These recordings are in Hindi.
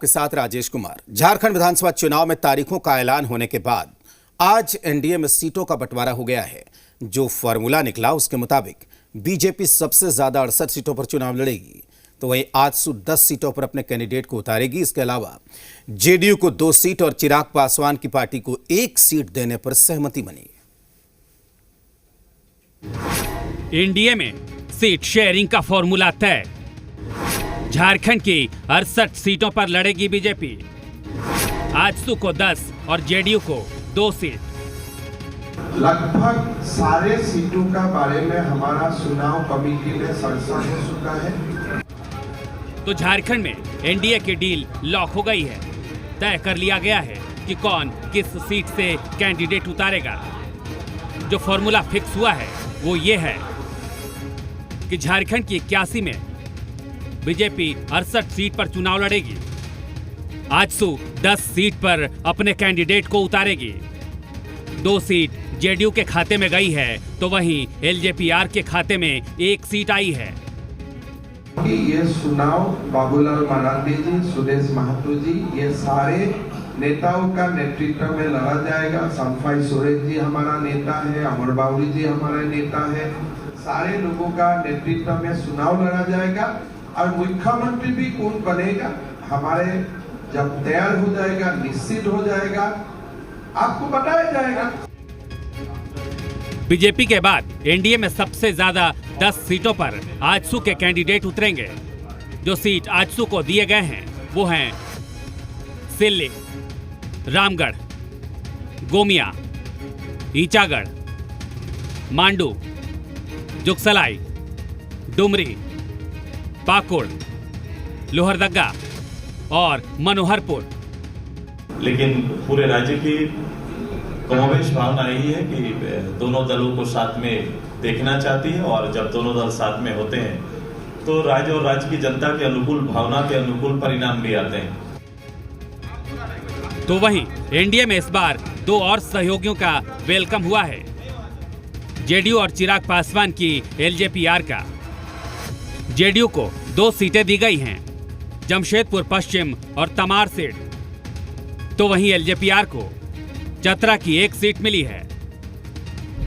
के साथ राजेश कुमार। झारखंड विधानसभा चुनाव में तारीखों का ऐलान होने के बाद आज एनडीए में सीटों का बंटवारा हो गया है। जो फॉर्मूला निकला उसके मुताबिक बीजेपी सबसे ज्यादा 68 सीटों पर चुनाव लड़ेगी, तो वहीं आजसू 10 सीटों पर अपने कैंडिडेट को उतारेगी। इसके अलावा जेडीयू को 2 सीट और चिराग पासवान की पार्टी को 1 सीट देने पर सहमति बनी। एनडीए में सीट शेयरिंग का फॉर्मूला तय। झारखंड की 68 सीटों पर लड़ेगी बीजेपी। आजसू को 10 और जेडीयू को 2 सीट। लगभग सारे सीटों का बारे में हमारा चुनाव कमेटी में चर्चा हो चुका है। तो झारखंड में एनडीए की डील लॉक हो गई है। तय कर लिया गया है कि कौन किस सीट से कैंडिडेट उतारेगा। जो फॉर्मूला फिक्स हुआ है वो ये है कि झारखंड की 81 में बीजेपी 68 सीट पर चुनाव लड़ेगी। आजसू 10 सीट पर अपने कैंडिडेट को उतारेगी। 2 सीट जेडीयू के खाते में गई है, तो वहीं एलजेपीआर के खाते में 1 सीट आई है। ये चुनाव बाबूलाल मरांडी जी, सुदेश महतो जी, ये सारे नेताओं का नेतृत्व में लड़ा जाएगा। संफाई सुरेश जी हमारा नेता है, अमर बावरी जी हमारा नेता है। सारे लोगों का नेतृत्व में चुनाव लड़ा जाएगा और मुख्यमंत्री भी कौन बनेगा हमारे जब तैयार हो जाएगा, निश्चित हो जाएगा, आपको बताया जाएगा। बीजेपी के बाद एनडीए में सबसे ज्यादा 10 सीटों पर आजसू के कैंडिडेट उतरेंगे। जो सीट आजसू को दिए गए हैं वो हैं सिल्ली, रामगढ़, गोमिया, ईचागढ़, मांडू, जुगसलाई, डुमरी, पाकुड़, लोहरदगा और मनोहरपुर। लेकिन पूरे राज्य की कमोबेश भावना यही है कि दोनों दलों को साथ में देखना चाहती है, और जब दोनों दल साथ में होते हैं तो राज्य और राज्य की जनता के अनुकूल भावना के अनुकूल परिणाम भी आते हैं। तो वहीं एनडीए में इस बार 2 और सहयोगियों का वेलकम हुआ है। जेडीयू और चिराग पासवान की एलजेपीआर का। जेडीयू को 2 सीटें दी गई हैं, जमशेदपुर पश्चिम और तमार सीट। तो वहीं एलजेपीआर को चतरा की 1 सीट मिली है।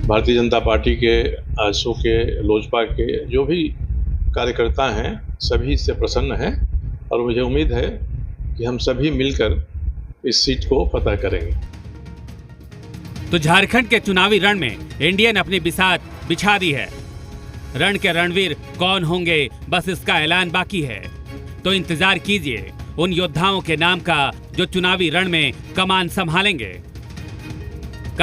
भारतीय जनता पार्टी के, आजसू के, लोजपा के जो भी कार्यकर्ता हैं सभी इससे प्रसन्न हैं, और मुझे उम्मीद है कि हम सभी मिलकर इस सीट को फतह करेंगे। तो झारखंड के चुनावी रण में एनडीए ने अपनी बिसात बिछा दी है। रण के रणवीर कौन होंगे, बस इसका ऐलान बाकी है। तो इंतजार कीजिए उन योद्धाओं के नाम का जो चुनावी रण में कमान संभालेंगे।